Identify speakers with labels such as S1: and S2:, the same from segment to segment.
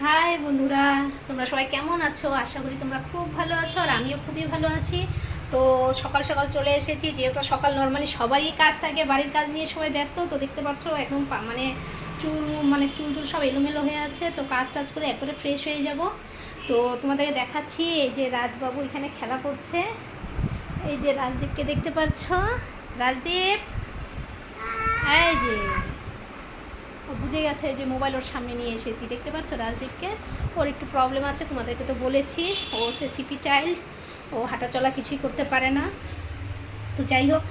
S1: High বন্ধুরা, তোমরা সবাই কেমন আছো? আশা করি তোমরা খুব ভালো আছো আর আমিও খুবই ভালো আছি। তো সকাল সকাল চলে এসেছি, যেহেতু সকাল নর্মালি সবারই কাজ থাকে, বাড়ির কাজ নিয়ে সবাই ব্যস্ত। তো দেখতে পাচ্ছ একদম মানে চুল চুল টুল সব এলোমেলো হয়ে আছে। তো কাজ টাজ করে একবারে ফ্রেশ হয়ে যাব। তো তোমাদেরকে দেখাচ্ছি, এই যে রাজবাবু এখানে খেলা করছে। এই যে রাজদীপকে দেখতে পাচ্ছ। রাজদীপ, এই যে ও বুঝে গেছে যে মোবাইল ওর সামনে নিয়ে এসেছি। দেখতে পাচ্ছ রাজদীপকে, ওর একটু প্রবলেম আছে, তোমাদেরকে তো বলেছি। ও হচ্ছে সিপি চাইল্ড, ও হাঁটা চলা কিছুই করতে পারে না। তো যাই হোক,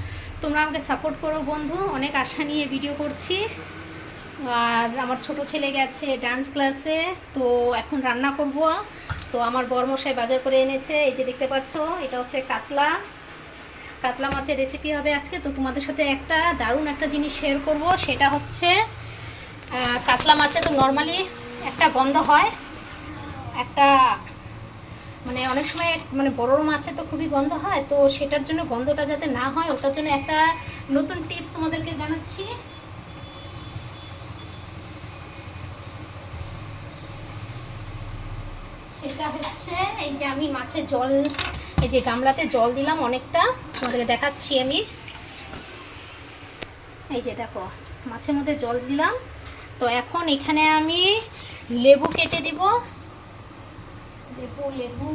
S1: তোমরা আমাকে সাপোর্ট করো বন্ধু, অনেক আশা নিয়ে ভিডিও করছি। আর আমার ছোট ছেলে গেছে ডান্স ক্লাসে, তো এখন রান্না করব। তো আমার বরমশাই বাজার করে এনেছে, এই যে দেখতে পাচ্ছ, এটা হচ্ছে কাতলা কাতলা মাছের রেসিপি হবে আজকে। তো তোমাদের সাথে একটা দারুণ একটা জিনিস শেয়ার করব, সেটা হচ্ছে কাতলা মাছে তো নর্মালি একটা গন্ধ হয়, একটা অনেক সময় বড় মাছে তো খুবই গন্ধ হয়। তো সেটার জন্য, গন্ধটা যাতে না হয় ওটার জন্য একটা নতুন টিপস তোমাদেরকে জানাচ্ছি। সেটা হচ্ছে, এই যে আমি মাছের জল, এই যে গামলাতে জল দিলাম অনেকটা, তোমাদেরকে দেখাচ্ছি আমি। এই যে দেখো, মাছের মধ্যে জল দিলাম। তো এখন এখানে আমি লেবু কেটে দিব। লেবু,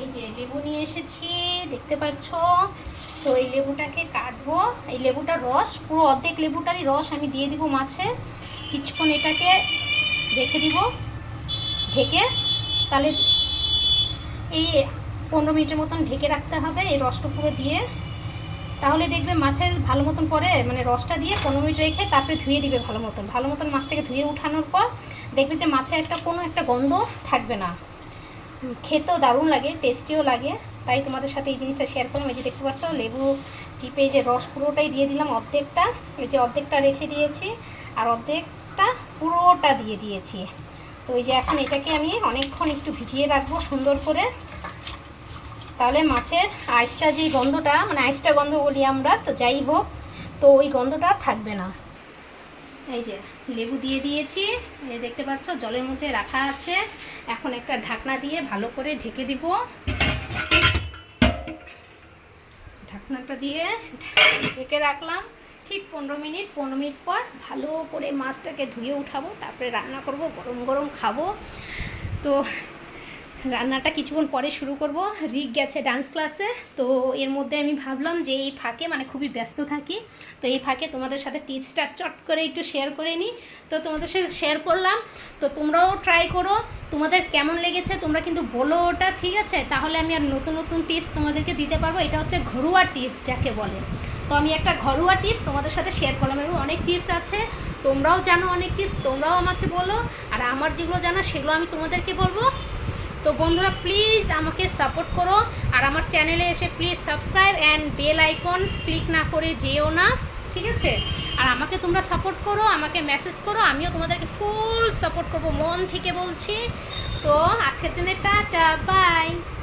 S1: এই যে লেবু নিয়ে এসেছি, দেখতে পাচ্ছ। তো এই লেবুটাকে কাটবো। এই লেবুটার রস, পুরো অর্ধেক লেবুটারই রস আমি দিয়ে দিব মাছে। কিছুক্ষণ এটাকে রেখে দিব ঢেকে। তাহলে এই 15 মিনিটের মতন ঢেকে রাখতে হবে এই রসটা পুরো দিয়ে। তাহলে দেখবে মাছের ভালো মতন পরে, রসটা দিয়ে 15 মিনিট রেখে তারপরে ধুয়ে দিবে ভালো মতন মাছটাকে ধুয়ে উঠানোর পর দেখবে যে মাছে কোনো একটা গন্ধ থাকবে না। খেতেও দারুণ লাগে, টেস্টিও লাগে। তাই তোমাদের সাথে এই জিনিসটা শেয়ার করলাম। এই যে দেখতে পাচ্ছ, লেবু চিপে যে রস পুরোটাই দিয়ে দিলাম, অর্ধেকটা, এই যে অর্ধেকটা রেখে দিয়েছি আর অর্ধেকটা পুরোটা দিয়ে দিয়েছি। তো এই যে এখন এটাকে আমি অনেকক্ষণ একটু ভিজিয়ে রাখবো সুন্দর করে। তাহলে মাছের আইসটা, যে গন্ধটা, আইসটা গন্ধ বলি আমরা, তো যাই হোক, তো ওই গন্ধটা থাকবে না। এই যে লেবু দিয়ে দিয়েছি, দেখতে পাচ্ছ জলের মধ্যে রাখা আছে। এখন একটা ঢাকনা দিয়ে ভালো করে ঢেকে দিব। ঢাকনাটা দিয়ে ঢেকে রাখলাম ঠিক 15 মিনিট। 15 মিনিট পর ভালো করে মাছটাকে ধুয়ে উঠাবো, তারপরে রান্না করব, গরম গরম খাবো। তো রান্নাটা কিছুক্ষণ পরে শুরু করব। রিক গেছে ডান্স ক্লাসে, তো এর মধ্যে আমি ভাবলাম যে এই ফাঁকে, খুবই ব্যস্ত থাকি, তো এই ফাঁকে তোমাদের সাথে টিপসটা চট করে একটু শেয়ার করে নিই। তো তোমাদের সাথে শেয়ার করলাম। তো তোমরাও ট্রাই করো, তোমাদের কেমন লেগেছে তোমরা কিন্তু বলো ওটা, ঠিক আছে? তাহলে আমি আর নতুন নতুন টিপস তোমাদেরকে দিতে পারবো। এটা হচ্ছে ঘরোয়া টিপস যাকে বলে। তো আমি একটা ঘরোয়া টিপস তোমাদের সাথে শেয়ার করলাম। এবং অনেক টিপস আছে, তোমরাও জানো অনেক টিপস, তোমরাও আমাকে বলো। আর আমার যেগুলো জানা সেগুলো আমি তোমাদেরকে বলবো। তো বন্ধুরা, প্লিজ আমাকে সাপোর্ট করো। আর আমার চ্যানেলে এসে please subscribe and bell icon click না করে যেও না, ঠিক আছে? আর আমাকে তোমরা সাপোর্ট করো, আমাকে মেসেজ করো, আমিও তোমাদেরকে ফুল সাপোর্ট করবো, মন থেকে বলছি। তো আজকের জন্য টাটা, বাই।